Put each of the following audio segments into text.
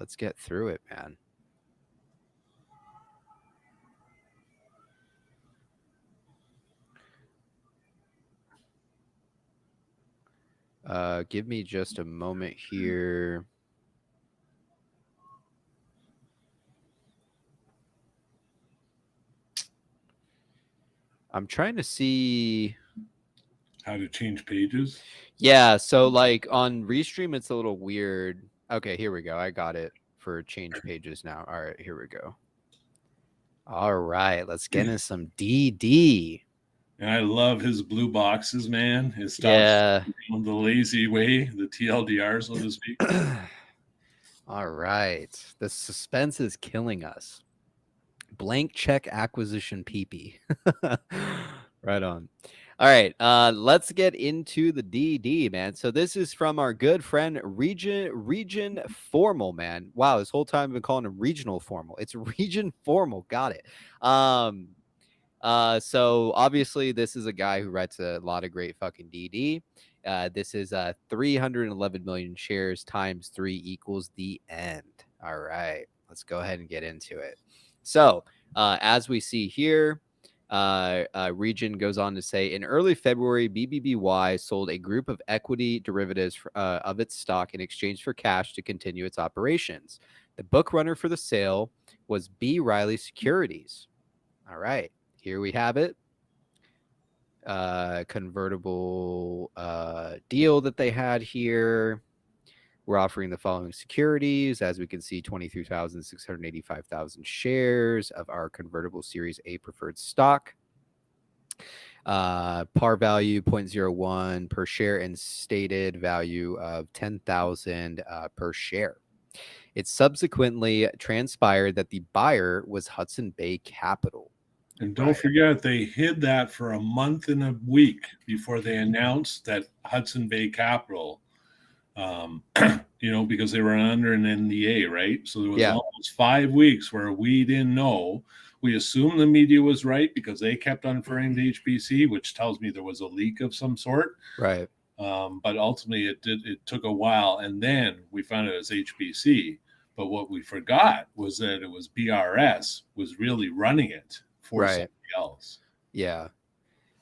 Let's get through it, man. Give me just a moment here. I'm trying to see how to change pages. Yeah, so like on Restream, it's a little weird. Okay, here we go. I got it for change pages now. All right, here we go. All right, let's get into some DD. And I love his blue boxes, man. It stops Yeah. the lazy way, the TLDR, so to speak. All right. The suspense is killing us. Blank check acquisition PP. Right on. All right, let's get into the DD, man. So this is from our good friend Region Formal, man. Wow, this whole time I've been calling him Regional Formal. It's Region Formal. Got it. So obviously this is a guy who writes a lot of great fucking DD. This is 311 million shares times 3 equals the end. All right, let's go ahead and get into it. So as we see here, Region goes on to say, in early February, BBBY sold a group of equity derivatives of its stock in exchange for cash to continue its operations. The book runner for the sale was B. Riley Securities. All right, here we have it. Convertible deal that they had here. We're offering the following securities. As we can see, 23,685,000 shares of our convertible Series A preferred stock. Par value 0.01 per share and stated value of 10,000 per share. It subsequently transpired that the buyer was Hudson Bay Capital. And don't forget, they hid that for a month and a week before they announced that Hudson Bay Capital, because they were under an NDA, right? So there was almost 5 weeks where we didn't know. We assumed the media was right because they kept on referring to HBC, which tells me there was a leak of some sort. Right. But ultimately, it took a while, and then we found it as HBC. But what we forgot was that it was BRS was really running it for somebody else. Yeah.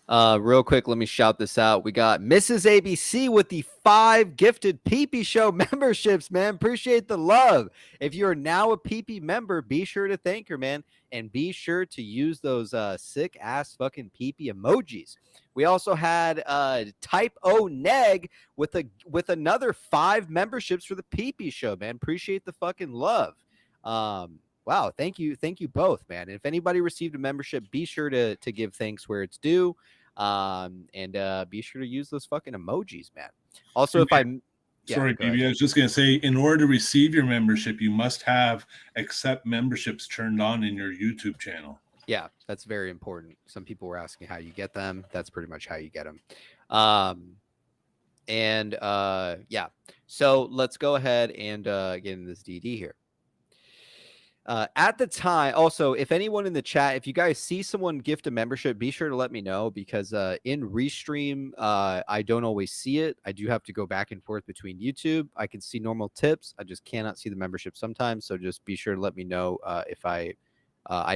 Real quick, let me shout this out. We got Mrs. ABC with the 5 gifted PPShow memberships, man. Appreciate the love. If you're now a PP member, be sure to thank her, man. And be sure to use those sick ass fucking PP emojis. We also had Type O Neg with another 5 memberships for the PP Show, man. Appreciate the fucking love. Wow, thank you both, man. And if anybody received a membership, be sure to give thanks where it's due. And be sure to use those fucking emojis, man. Also, Sorry, BB, I was just going to say, in order to receive your membership, you must have accept memberships turned on in your YouTube channel. Yeah, that's very important. Some people were asking how you get them. That's pretty much how you get them. Yeah, so let's go ahead and get in this DD here. At the time, also, if anyone in the chat, if you guys see someone gift a membership, be sure to let me know, because in Restream, I don't always see it. I do have to go back and forth between YouTube. I can see normal tips. I just cannot see the membership sometimes. So just be sure to let me know if I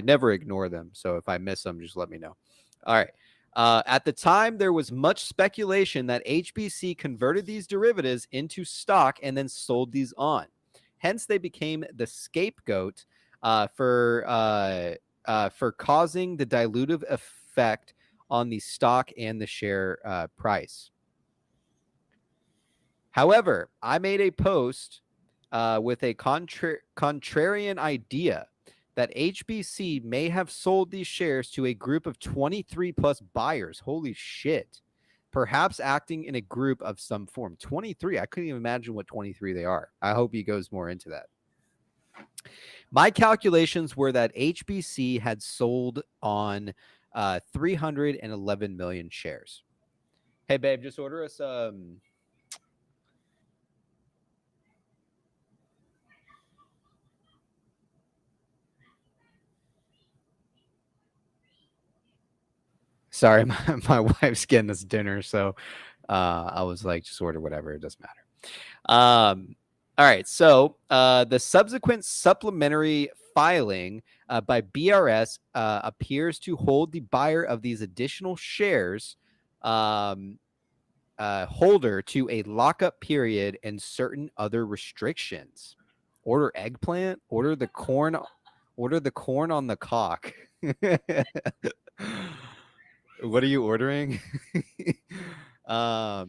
never ignore them. So if I miss them, just let me know. All right. At the time, there was much speculation that HBC converted these derivatives into stock and then sold these on. Hence, they became the scapegoat for causing the dilutive effect on the stock and the share price. However, I made a post with a contrarian idea that HBC may have sold these shares to a group of 23 plus buyers. Holy shit. Perhaps acting in a group of some form. 23. I couldn't even imagine what 23 they are. I hope he goes more into that. My calculations were that HBC had sold on 311 million shares. Hey, babe, just order us sorry, my wife's getting us dinner, so I was like, just order whatever. It doesn't matter. All right. So the subsequent supplementary filing by BRS appears to hold the buyer of these additional shares holder to a lockup period and certain other restrictions. Order eggplant. Order the corn. Order the corn on the cock. What are you ordering? Well,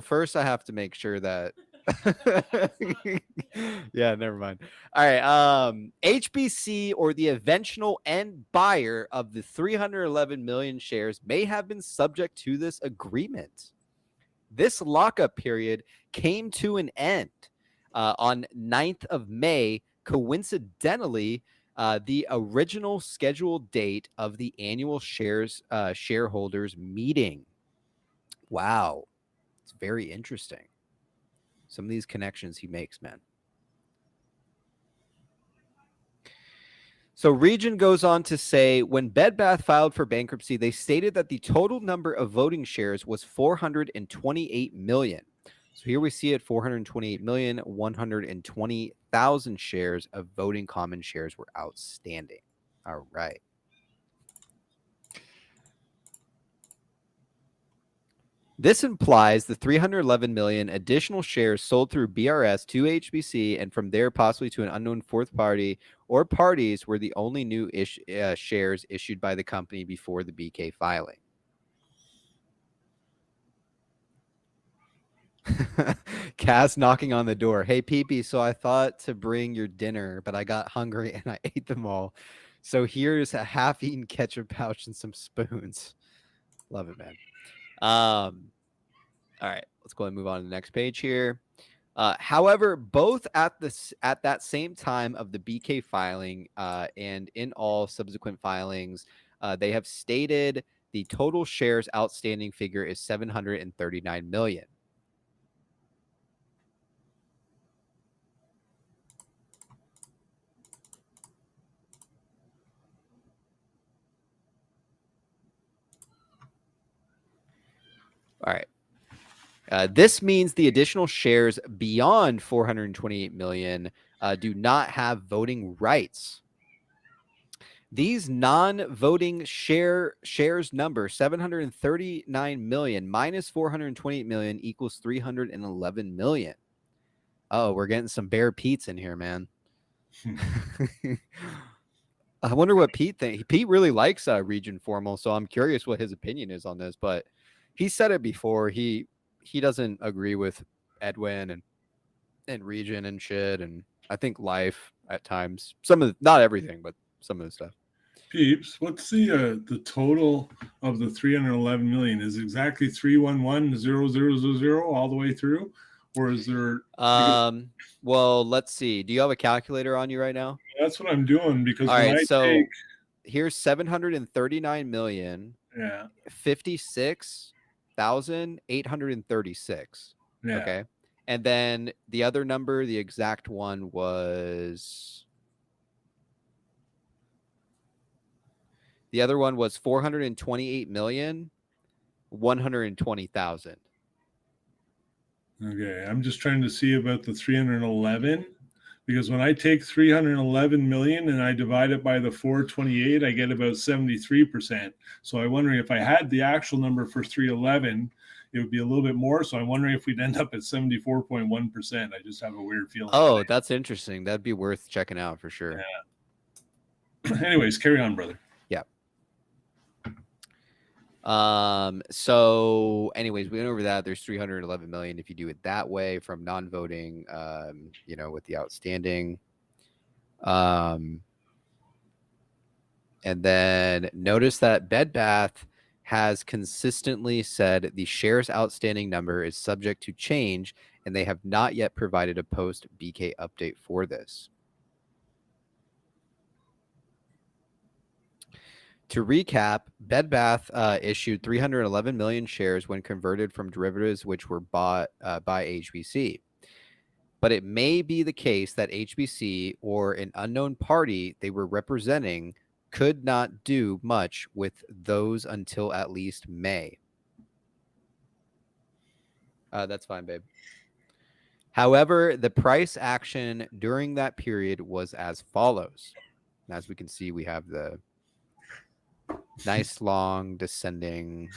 first I have to make sure that. Yeah, never mind. All right. HBC or the eventual end buyer of the 311 million shares may have been subject to this agreement. This lockup period came to an end on 9th of May, coincidentally, the original scheduled date of the annual shareholders meeting. Wow. It's very interesting. Some of these connections he makes, man. So Region goes on to say, when Bed Bath filed for bankruptcy, they stated that the total number of voting shares was 428 million. So here we see it, 428,120,000 shares of voting common shares were outstanding. All right. This implies the 311 million additional shares sold through BRS to HBC and from there possibly to an unknown fourth party or parties were the only new shares issued by the company before the BK filing. Cass knocking on the door. Hey, PP, so I thought to bring your dinner, but I got hungry and I ate them all. So here's a half-eaten ketchup pouch and some spoons. Love it, man. All right, let's go ahead and move on to the next page here. However, both at that same time of the BK filing and in all subsequent filings, they have stated the total shares outstanding figure is 739 million. All right. This means the additional shares beyond 428 million do not have voting rights. These non-voting shares number 739 million minus 428 million equals 311 million. Oh, we're getting some Bear Pete's in here, man. I wonder what Pete thinks. Pete really likes Region Formal, so I'm curious what his opinion is on this. But he said it before. He doesn't agree with Edwin and Region and shit. And I think life at times, not everything, but some of the stuff. Peeps, what's the total of the 311 million? Is exactly 311,000 all the way through, or is there? Well, let's see. Do you have a calculator on you right now? That's what I'm doing because all right. So here's 739 million. Yeah. 56,836. Yeah. Okay. And then the other number, the exact one was. The other one was 428,120,000. Okay, I'm just trying to see about the 311 because when I take 311 million and I divide it by the 428, I get about 73%. So I'm wondering if I had the actual number for 311, it would be a little bit more. So I'm wondering if we'd end up at 74.1%. I just have a weird feeling. Oh, that's interesting. That'd be worth checking out for sure. Yeah. Anyways, carry on, brother. Yeah. So anyways, we went over that. There's 311 million if you do it that way from non-voting, with the outstanding. And then notice that Bed Bath has consistently said the shares outstanding number is subject to change, and they have not yet provided a post BK update for this. To recap, Bed Bath issued 311 million shares when converted from derivatives which were bought by HBC. But it may be the case that HBC or an unknown party they were representing could not do much with those until at least May. That's fine, babe. However, the price action during that period was as follows. And as we can see, we have the nice long descending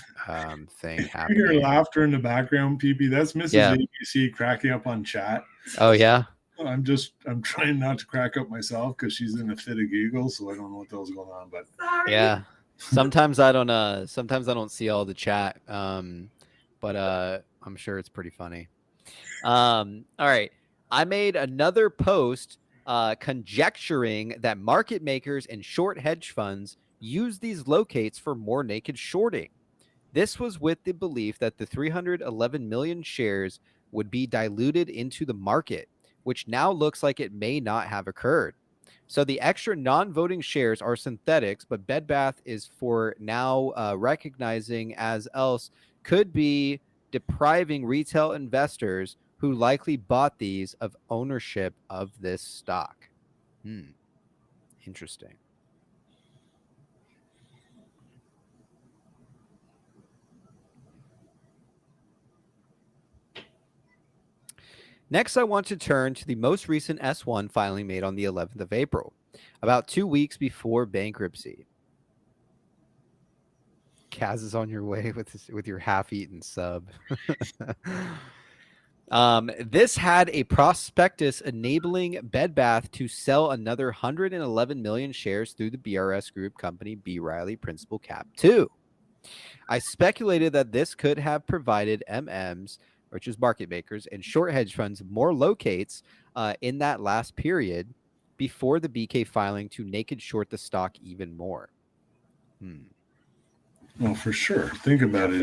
thing Your happening. laughter in the background, PP. That's Mrs. Yeah. ABC cracking up on chat. Oh yeah. I'm trying not to crack up myself because she's in a fit of giggles, so I don't know what the hell's going on. But yeah, sometimes I don't see all the chat. But I'm sure it's pretty funny. All right. I made another post conjecturing that market makers and short hedge funds use these locates for more naked shorting. This was with the belief that the 311 million shares would be diluted into the market, which now looks like it may not have occurred. So the extra non-voting shares are synthetics, but Bed Bath is for now recognizing as else could be depriving retail investors who likely bought these of ownership of this stock. Interesting. Next, I want to turn to the most recent S1 filing made on the 11th of April, about 2 weeks before bankruptcy. Kaz is on your way with your half-eaten sub. This had a prospectus enabling Bed Bath to sell another 111 million shares through the BRS Group company B. Riley Principal Cap 2. I speculated that this could have provided MMs, which is market makers, and short hedge funds more locates in that last period before the BK filing to naked short the stock even more. well, for sure. Think about it.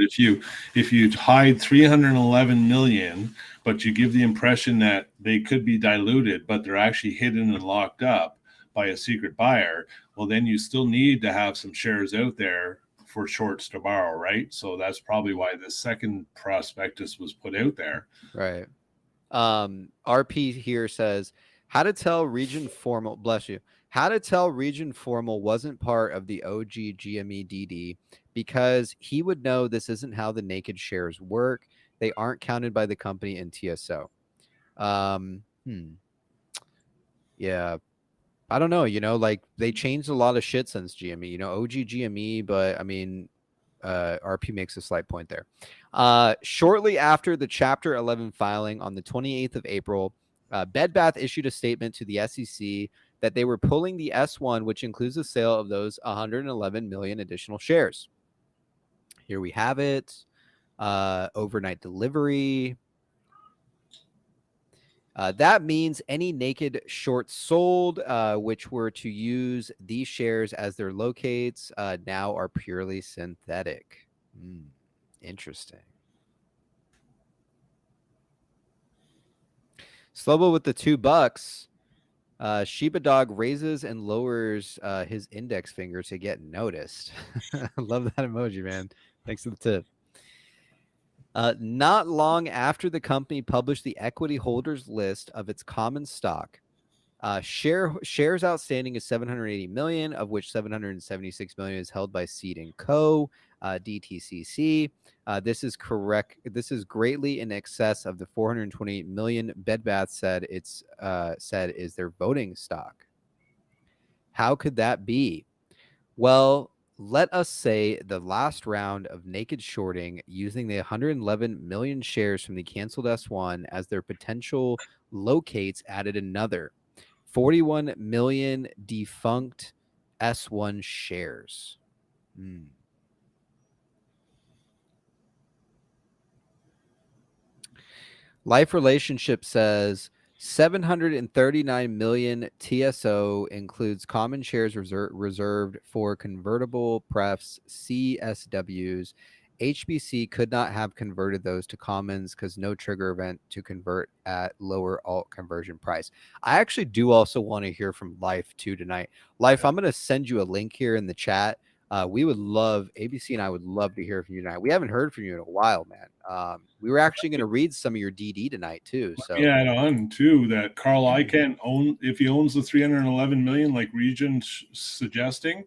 If you hide 311 million, but you give the impression that they could be diluted, but they're actually hidden and locked up by a secret buyer, well, then you still need to have some shares out there for shorts to borrow, right? So that's probably why the second prospectus was put out there. Right. RP here says, how to tell Region Formal, bless you, how to tell Region Formal wasn't part of the OG GME DD because he would know this isn't how the naked shares work. They aren't counted by the company in TSO. Yeah. I don't know, like they changed a lot of shit since GME, OG GME, but I mean, RP makes a slight point there. Shortly after the Chapter 11 filing on the 28th of April, Bed Bath issued a statement to the SEC that they were pulling the S1, which includes the sale of those 111 million additional shares. Here we have it. Overnight delivery. That means any naked shorts sold, which were to use these shares as their locates, now are purely synthetic. Interesting. Slobo with the $2. Shiba Dog raises and lowers his index finger to get noticed. Love that emoji, man. Thanks for the tip. Not long after the company published the equity holders list of its common stock, shares outstanding is 780 million, of which 776 million is held by Seed & Co., DTCC. This is correct. This is greatly in excess of the 428 million Bed Bath said is their voting stock. How could that be? Well, let us say the last round of naked shorting using the 111 million shares from the canceled S1 as their potential locates added another 41 million defunct S1 shares. Life Relationship says 739 million TSO includes common shares reserved for convertible prefs CSWs. HBC could not have converted those to commons because no trigger event to convert at lower alt conversion price. I actually do also want to hear from Life too tonight. Life, I'm going to send you a link here in the chat. We would love, ABC and I would love to hear from you tonight. We haven't heard from you in a while, man. We were actually going to read some of your DD tonight too. So yeah, add on too that Carl Icahn if he owns the 311 million, like Regent's suggesting,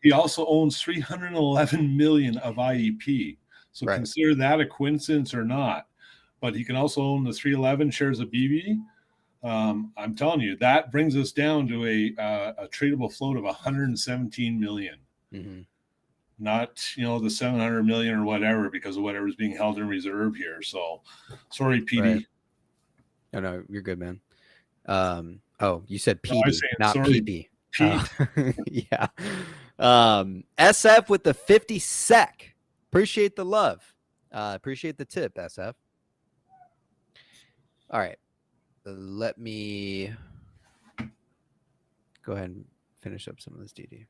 he also owns 311 million of IEP. So consider that a coincidence or not. but he can also own the 311 shares of BB. I'm telling you, that brings us down to a tradable float of 117 million. Mm-hmm. Not, the 700 million or whatever, because of whatever's being held in reserve here. So sorry, PD. Right. No, you're good, man. You said PD, not sorry, PP. Pete. Yeah. SF with the 50 sec. Appreciate the love. Appreciate the tip, SF. All right. Let me go ahead and finish up some of this DD.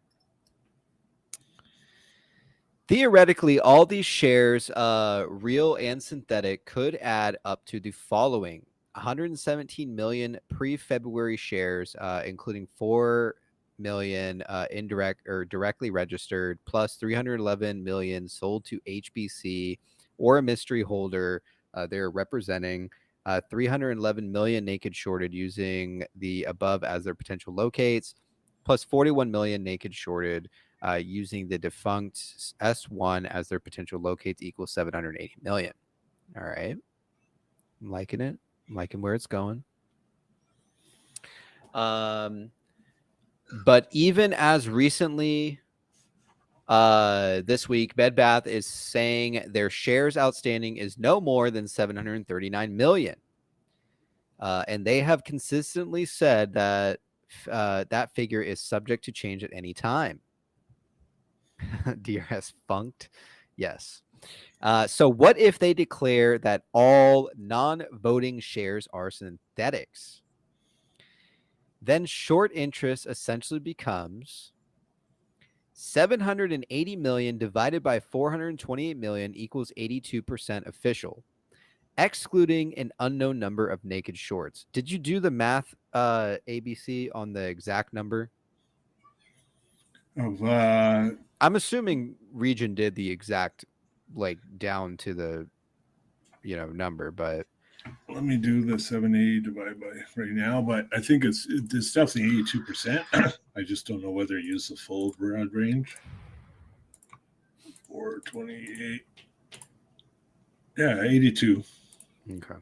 Theoretically, all these shares, real and synthetic, could add up to the following: 117 million pre-February shares, including 4 million indirect or directly registered, plus 311 million sold to HBC or a mystery holder they're representing, 311 million naked shorted using the above as their potential locates, plus 41 million naked shorted using the defunct S1 as their potential locates, equals 780 million. All right. I'm liking it. I'm liking where it's going. But even as recently this week, Bed Bath is saying their shares outstanding is no more than 739 million. And they have consistently said that that figure is subject to change at any time. DRS funked. Yes. So what if they declare that all non-voting shares are synthetics? Then short interest essentially becomes 780 million divided by 428 million equals 82% official, excluding an unknown number of naked shorts. Did you do the math, ABC, on the exact number? Of I'm assuming Region did the exact, like, down to the, number, but let me do the 780 divided by right now, but I think it's definitely 82%. I just don't know whether it used the full broad range. 428. Yeah, 82. okay.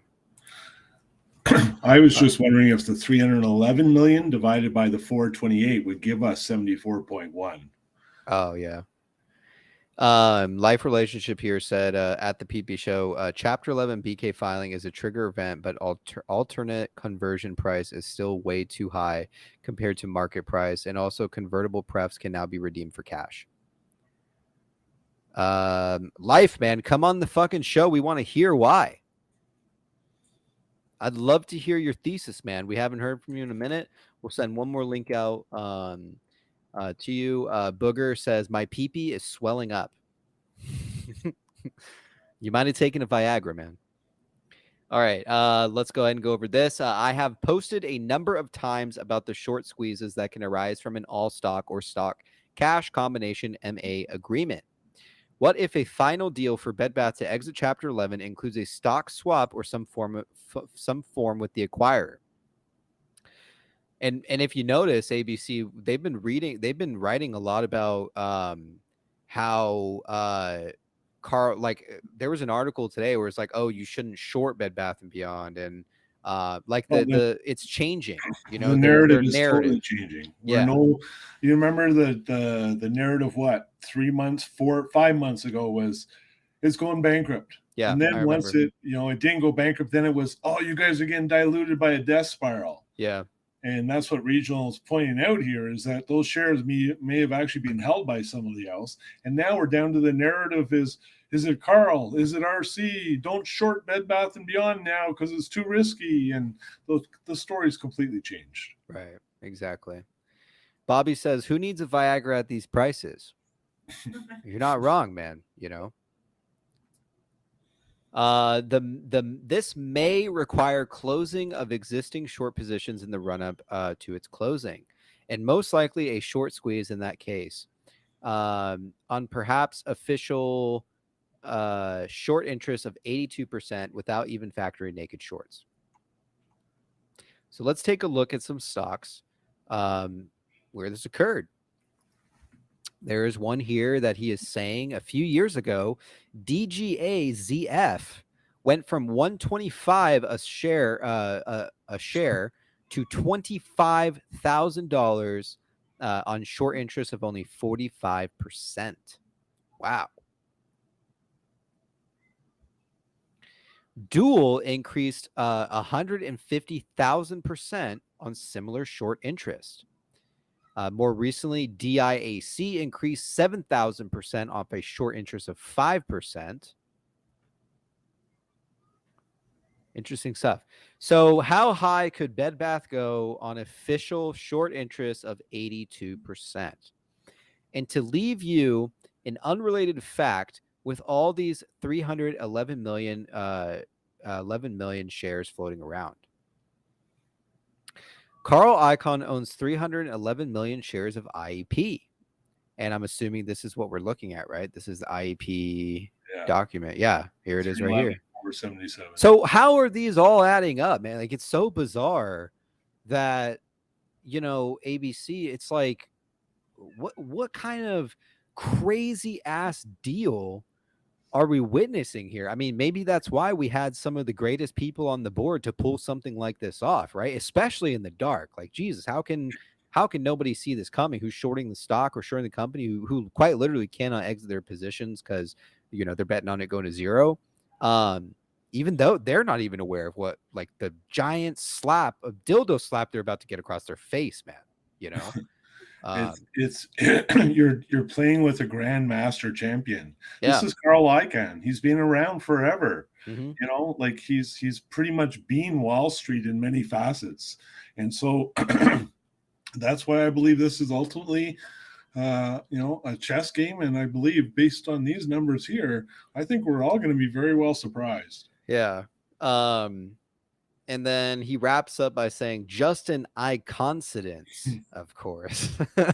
I was just wondering if the 311 million divided by the 428 would give us 74.1. Oh, yeah. Life Relationship here said at the PP show, Chapter 11 BK filing is a trigger event, but alternate conversion price is still way too high compared to market price, and also convertible prefs can now be redeemed for cash. Life, man, come on the fucking show. We want to hear why. I'd love to hear your thesis, man. We haven't heard from you in a minute. We'll send one more link out to you. Booger says, my PP is swelling up. You might have taken a Viagra, man. All right, let's go ahead and go over this. I have posted a number of times about the short squeezes that can arise from an all stock or stock cash combination MA agreement. What if a final deal for Bed Bath to exit Chapter 11 includes a stock swap or some form with the acquirer? And if you notice, ABC, they've been writing a lot about how Carl, like, there was an article today where it's like, oh, you shouldn't short Bed Bath and Beyond, and it's changing. The narrative is totally changing. Yeah. You remember the narrative? What, 5 months ago was it's going bankrupt. Yeah, and then once it didn't go bankrupt, then it was, oh, you guys are getting diluted by a death spiral. Yeah. And that's what Regional is pointing out here, is that those shares may have actually been held by somebody else. And now we're down to the narrative is it Carl? Is it RC? Don't short Bed Bath & Beyond now because it's too risky. And the story's completely changed. Right, exactly. Bobby says, who needs a Viagra at these prices? You're not wrong, man, This may require closing of existing short positions in the run-up to its closing, and most likely a short squeeze in that case, on perhaps official short interest of 82% without even factoring naked shorts. So let's take a look at some stocks where this occurred. There is one here that he is saying a few years ago, DGA ZF went from 125 a share to $25,000 on short interest of only 45%. Wow. Dual increased 150,000% on similar short interest. More recently, DIAC increased 7,000% off a short interest of 5%. Interesting stuff. So how high could Bed Bath go on official short interest of 82%? And to leave you an unrelated fact, with all these 311 million 11 million shares floating around, Carl Icahn owns 311 million shares of IEP. And I'm assuming this is what we're looking at, right? This is the IEP document. Yeah, here it is right here. 77. So how are these all adding up, man? Like, it's so bizarre that, you know, ABC, it's like, what kind of crazy ass deal are we witnessing here? I mean, maybe that's why we had some of the greatest people on the board to pull something like this off, right? Especially in the dark. Like, Jesus, how can nobody see this coming? Who's shorting the stock or shorting the company, who quite literally cannot exit their positions because, you know, they're betting on it going to zero. Even though they're not even aware of what, like, the giant slap of dildo slap they're about to get across their face, man. You know, it's you're playing with a grandmaster champion. Yeah. This is Carl Icahn. He's been around forever. Mhm. You know, like he's pretty much been Wall Street in many facets, and so that's why I believe this is ultimately, you know, a chess game. And I believe, based on these numbers here, I think we're all going to be very well surprised. Yeah. And then he wraps up by saying, just an icon-cidence, of course.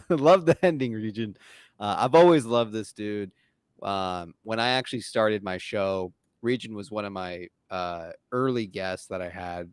Love the ending, Region. I've always loved this dude. When I actually started my show, Region was one of my early guests that I had